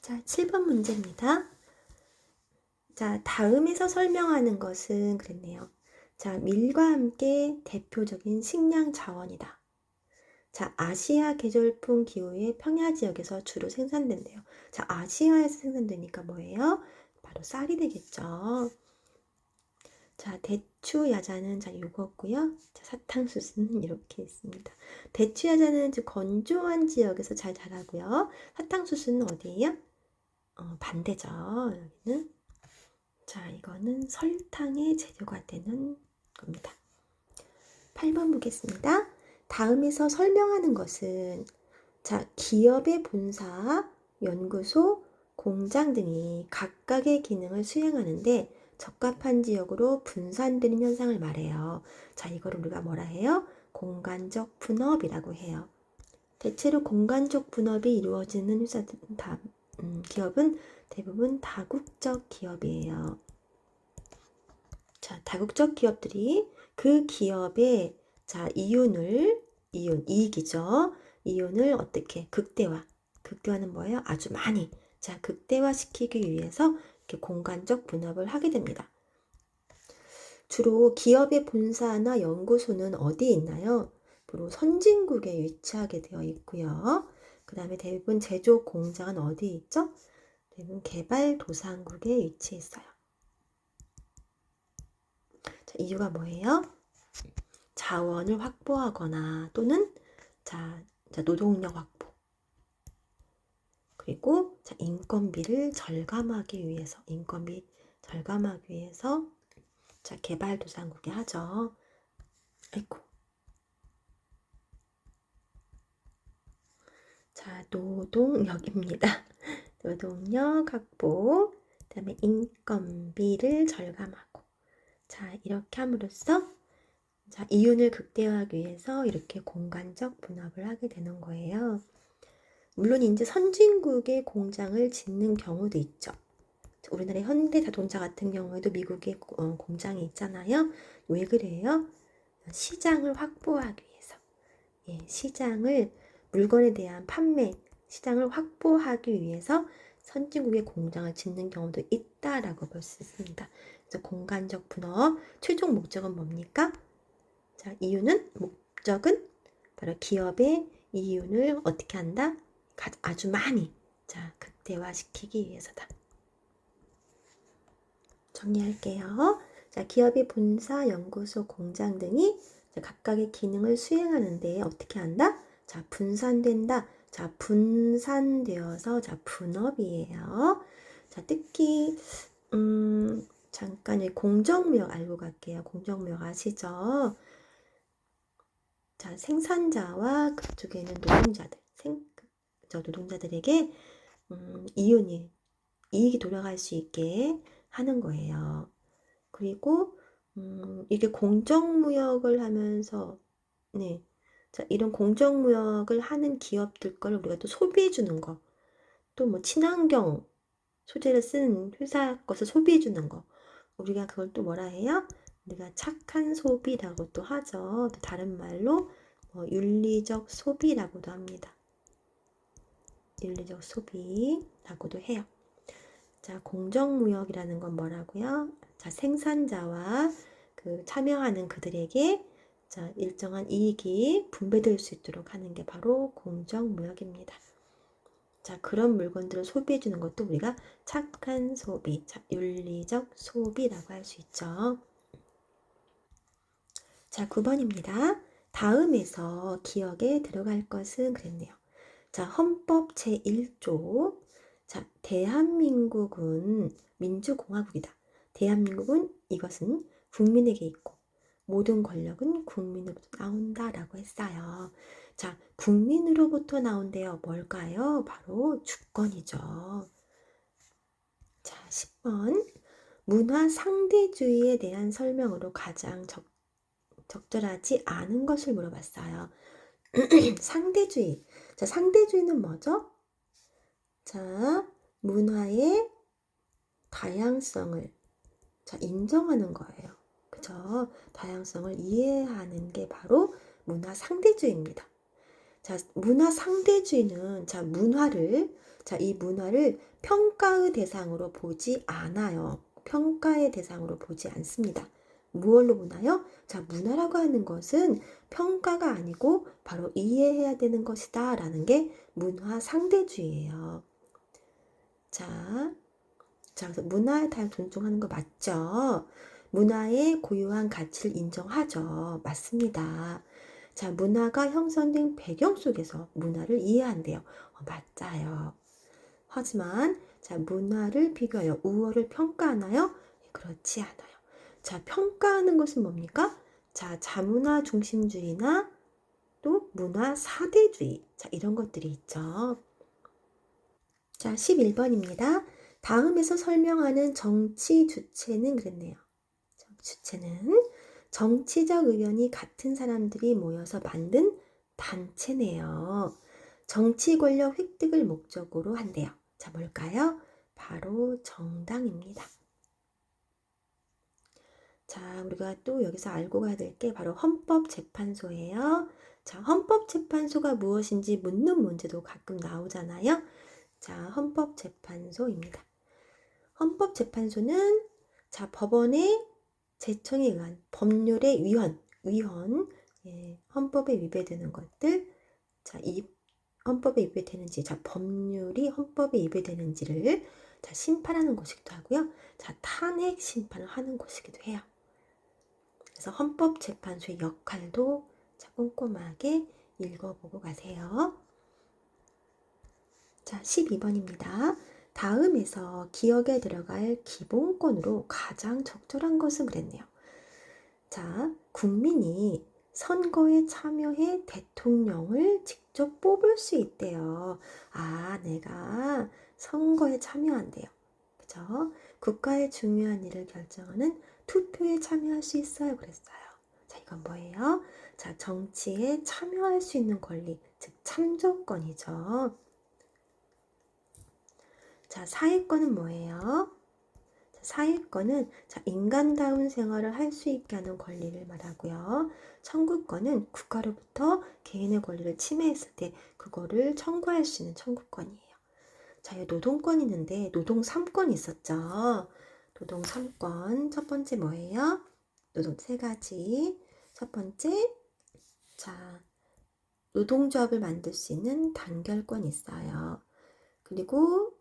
자, 7번 문제입니다. 자, 다음에서 설명하는 것은 그랬네요. 자, 밀과 함께 대표적인 식량 자원이다. 자, 아시아 계절풍 기후의 평야 지역에서 주로 생산된대요. 자, 아시아에서 생산되니까 뭐예요? 바로 쌀이 되겠죠. 자, 대추 야자는 자, 요거고요. 자, 사탕수수는 이렇게 있습니다. 대추 야자는 건조한 지역에서 잘 자라고요. 사탕수수는 어디예요? 반대죠. 여기는. 자, 이거는 설탕의 재료가 되는 겁니다. 8번 보겠습니다. 다음에서 설명하는 것은 자, 기업의 본사, 연구소, 공장 등이 각각의 기능을 수행하는데 적합한 지역으로 분산되는 현상을 말해요. 자, 이거를 우리가 뭐라 해요? 공간적 분업이라고 해요. 대체로 공간적 분업이 이루어지는 기업은 대부분 다국적 기업이에요. 자, 다국적 기업들이 그 기업의 이익이죠. 이윤을 어떻게 극대화는 뭐예요? 아주 많이. 자, 극대화시키기 위해서 이렇게 공간적 분업을 하게 됩니다. 주로 기업의 본사나 연구소는 어디에 있나요? 주로 선진국에 위치하게 되어 있고요. 그 다음에 대부분 제조 공장은 어디에 있죠? 대부분 개발도상국에 위치해 있어요. 자, 이유가 뭐예요? 자원을 확보하거나 또는 노동력 확보, 그리고 인건비 절감하기 위해서 개발도상국에 하죠. 아이고. 자, 노동력입니다. 노동력 확보, 그 다음에 인건비를 절감하고. 자, 이렇게 함으로써 이윤을 극대화하기 위해서 이렇게 공간적 분업을 하게 되는 거예요. 물론 이제 선진국의 공장을 짓는 경우도 있죠. 우리나라의 현대자동차 같은 경우에도 미국의 공장이 있잖아요. 왜 그래요? 시장을 확보하기 위해서. 예, 물건에 대한 시장을 확보하기 위해서 선진국의 공장을 짓는 경우도 있다라고 볼 수 있습니다. 그래서 공간적 분업, 최종 목적은 뭡니까? 자, 목적은 바로 기업의 이윤을 어떻게 한다? 아주 많이 극대화시키기 위해서다. 정리할게요. 자, 기업의 본사, 연구소, 공장 등이 각각의 기능을 수행하는데 어떻게 한다? 자, 분산된다. 자, 분산되어서 분업이에요. 자, 특히 잠깐 공정무역 알고 갈게요. 공정무역 아시죠? 자, 생산자와 그쪽에는 노동자들에게 이익이 돌아갈 수 있게 하는 거예요. 그리고 이게 공정무역을 하면서 이런 공정무역을 하는 기업들 걸 우리가 또 소비해 주는 거, 또 뭐 친환경 소재를 쓴 회사 것을 소비해 주는 거, 우리가 그걸 또 뭐라 해요? 우리가 착한 소비라고 또 하죠. 또 다른 말로 윤리적 소비라고도 합니다. 윤리적 소비라고도 해요. 자, 공정무역이라는 건 뭐라고요? 자, 생산자와 참여하는 그들에게 일정한 이익이 분배될 수 있도록 하는 게 바로 공정무역입니다. 자, 그런 물건들을 소비해 주는 것도 우리가 착한 소비, 윤리적 소비라고 할 수 있죠. 자, 9번입니다. 다음에서 기억에 들어갈 것은 그랬네요. 자, 헌법 제1조. 자, 대한민국은 민주공화국이다. 대한민국은 이것은 국민에게 있고 모든 권력은 국민으로부터 나온다라고 했어요. 자, 국민으로부터 나온대요. 뭘까요? 바로 주권이죠. 자, 10번. 문화 상대주의에 대한 설명으로 가장 적절하지 않은 것을 물어봤어요. 상대주의. 자, 상대주의는 뭐죠? 자, 문화의 다양성을 인정하는 거예요. 그죠? 다양성을 이해하는 게 바로 문화 상대주의입니다. 자, 문화 상대주의는 이 문화를 평가의 대상으로 보지 않아요. 평가의 대상으로 보지 않습니다. 무엇로 보나요? 자, 문화라고 하는 것은 평가가 아니고 바로 이해해야 되는 것이다 라는 게 문화 상대주의예요. 자, 그래서 문화에 대한 존중하는 거 맞죠? 문화의 고유한 가치를 인정하죠. 맞습니다. 자, 문화가 형성된 배경 속에서 문화를 이해한대요. 맞아요. 하지만 자, 문화를 비교하여 우월을 평가하나요? 그렇지 않아요. 자, 평가하는 것은 뭡니까? 자, 자문화 중심주의나 또 문화 사대주의. 자, 이런 것들이 있죠. 자, 11번입니다. 다음에서 설명하는 정치 주체는 그랬네요. 주체는 정치적 의견이 같은 사람들이 모여서 만든 단체네요. 정치 권력 획득을 목적으로 한대요. 자, 뭘까요? 바로 정당입니다. 자, 우리가 또 여기서 알고 가야 될 게 바로 헌법재판소예요. 자, 헌법재판소가 무엇인지 묻는 문제도 가끔 나오잖아요. 자, 헌법재판소입니다. 헌법재판소는 자, 법원의 제청에 의한 법률의 위헌, 예, 헌법에 위배되는 것들, 자, 이 헌법에 위배되는지, 자, 법률이 헌법에 위배되는지를 자, 심판하는 것이기도 하고요. 자, 탄핵 심판을 하는 것이기도 해요. 그래서 헌법재판소의 역할도 자, 꼼꼼하게 읽어보고 가세요. 자, 12번입니다. 다음에서 기억에 들어갈 기본권으로 가장 적절한 것은 그랬네요. 자, 국민이 선거에 참여해 대통령을 직접 뽑을 수 있대요. 아, 내가 선거에 참여한대요. 그죠? 국가의 중요한 일을 결정하는 투표에 참여할 수 있어요. 그랬어요. 자, 이건 뭐예요? 자, 정치에 참여할 수 있는 권리, 즉 참정권이죠. 자, 사회권은 뭐예요? 사회권은 자, 인간다운 생활을 할 수 있게 하는 권리를 말하고요. 청구권은 국가로부터 개인의 권리를 침해했을 때 그거를 청구할 수 있는 청구권이에요. 자, 노동권이 있는데 노동 3권이 있었죠. 노동 3권 첫 번째 뭐예요? 노동 3가지. 첫 번째, 자, 노동조합을 만들 수 있는 단결권이 있어요. 그리고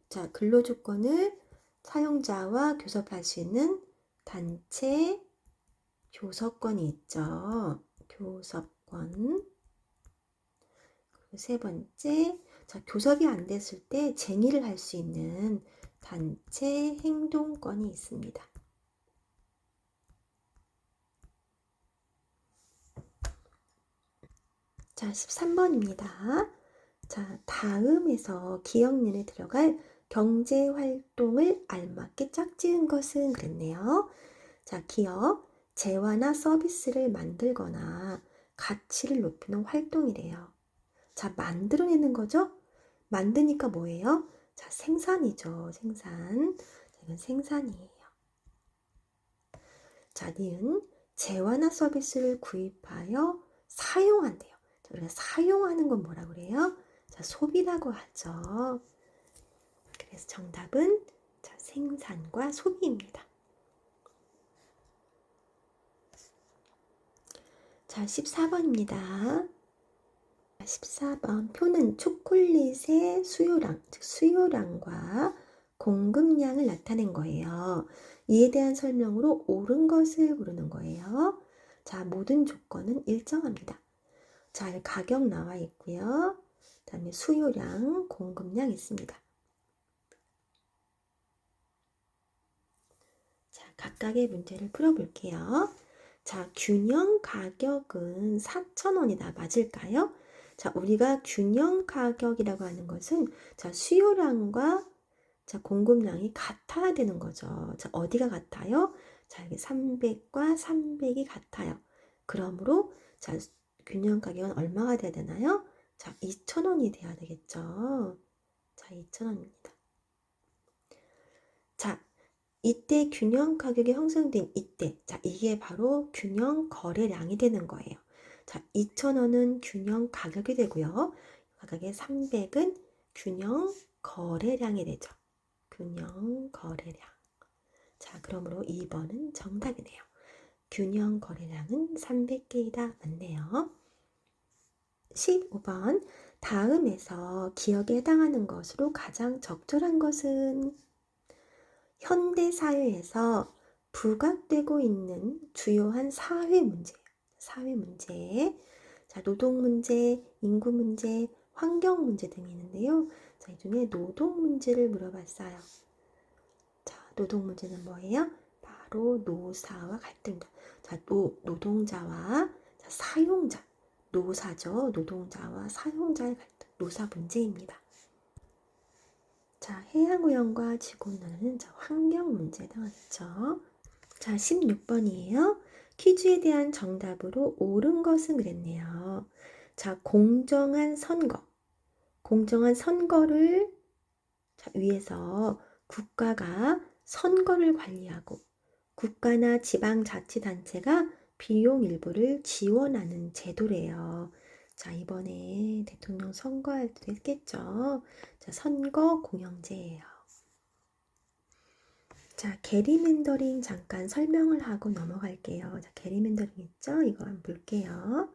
자, 근로조건을 사용자와 교섭할 수 있는 단체 교섭권이 있죠. 교섭권. 그리고 세 번째, 자, 교섭이 안 됐을 때 쟁의를 할 수 있는 단체 행동권이 있습니다. 자, 13번입니다. 자, 다음에서 기억년에 들어갈 경제활동을 알맞게 짝지은 것은 그랬네요. 자, 기업, 재화나 서비스를 만들거나 가치를 높이는 활동이래요. 자, 만들어내는 거죠? 만드니까 뭐예요? 자, 생산이죠. 생산. 자, 이건 생산이에요. 자, 니은, 재화나 서비스를 구입하여 사용한대요. 자, 우리가 사용하는 건 뭐라 그래요? 자, 소비라고 하죠. 그래서 정답은 자, 생산과 소비입니다. 자, 14번입니다. 14번 표는 초콜릿의 수요량, 즉 수요량과 공급량을 나타낸 거예요. 이에 대한 설명으로 옳은 것을 고르는 거예요. 자, 모든 조건은 일정합니다. 자, 가격 나와 있고요. 그 다음에 수요량, 공급량 있습니다. 자, 각각의 문제를 풀어볼게요. 자, 균형 가격은 4,000원이다. 맞을까요? 자, 우리가 균형 가격이라고 하는 것은 자, 수요량과 자, 공급량이 같아야 되는 거죠. 자, 어디가 같아요? 자, 여기 300과 300이 같아요. 그러므로 자, 균형 가격은 얼마가 돼야 되나요? 자, 2,000원이 돼야 되겠죠. 자, 2,000원입니다. 자, 이때 균형 가격이 형성된 이때, 자, 이게 바로 균형 거래량이 되는 거예요. 자, 2,000원은 균형 가격이 되고요. 가격의 300은 균형 거래량이 되죠. 균형 거래량. 자, 그러므로 2번은 정답이네요. 균형 거래량은 300개이다. 맞네요. 15번. 다음에서 기억에 해당하는 것으로 가장 적절한 것은 현대 사회에서 부각되고 있는 주요한 사회 문제예요. 사회 문제. 자, 노동 문제, 인구 문제, 환경 문제 등이 있는데요. 자, 이 중에 노동 문제를 물어봤어요. 자, 노동 문제는 뭐예요? 바로 노사와 갈등이다. 자, 노동자와 자, 사용자, 노사죠. 노동자와 사용자의 갈등, 노사 문제입니다. 자, 해양오염과 지구온난화는 환경 문제에 해당하죠. 자, 16번이에요. 퀴즈에 대한 정답으로 옳은 것은 그랬네요. 자, 공정한 선거. 공정한 선거를 위해서 국가가 선거를 관리하고 국가나 지방자치단체가 비용 일부를 지원하는 제도래요. 자, 이번에 대통령 선거할 때도 했겠죠. 자, 선거 공영제예요. 자, 게리맨더링 잠깐 설명을 하고 넘어갈게요. 자, 게리맨더링 있죠? 이거 한번 볼게요.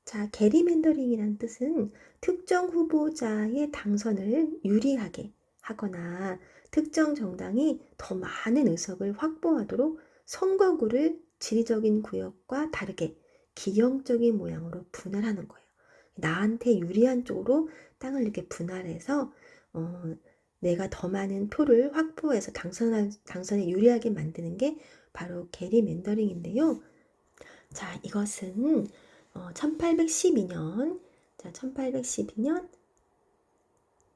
자, 게리맨더링이란 뜻은 특정 후보자의 당선을 유리하게 하거나 특정 정당이 더 많은 의석을 확보하도록 선거구를 지리적인 구역과 다르게 기형적인 모양으로 분할하는 거예요. 나한테 유리한 쪽으로 땅을 이렇게 분할해서 내가 더 많은 표를 확보해서 당선에 유리하게 만드는 게 바로 게리맨더링인데요. 자, 이것은 1812년, 자, 1812년,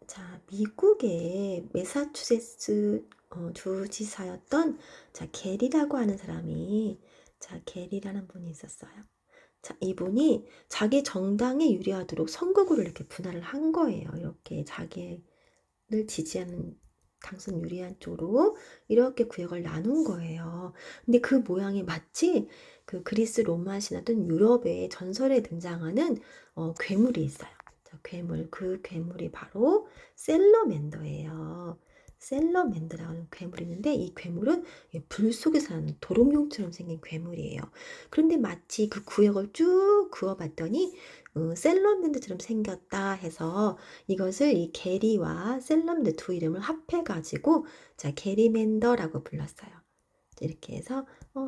자, 미국의 매사추세츠 주지사였던 자, 게리라고 하는 사람이 자, 게리라는 분이 있었어요. 자, 이분이 자기 정당에 유리하도록 선거구를 이렇게 분할을 한 거예요. 이렇게 자기를 지지하는 당선 유리한 쪽으로 이렇게 구역을 나눈 거예요. 근데 그 모양이 마치 그 그리스 로마 신화 또는 유럽의 전설에 등장하는 괴물이 있어요. 자, 괴물. 그 괴물이 바로 셀러맨더예요. 셀러맨더라는 괴물이 있는데 이 괴물은 불 속에서 나는 도롱뇽처럼 생긴 괴물이에요. 그런데 마치 그 구역을 쭉 그어봤더니 셀러맨더처럼 생겼다 해서 이것을 이 게리와 셀럼드 두 이름을 합해가지고 자, 게리맨더라고 불렀어요. 이렇게 해서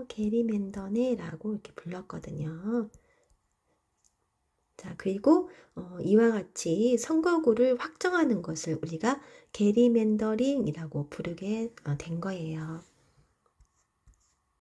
게리맨더네 라고 이렇게 불렀거든요. 자, 그리고 이와 같이 선거구를 확정하는 것을 우리가 게리맨더링이라고 부르게 된 거예요.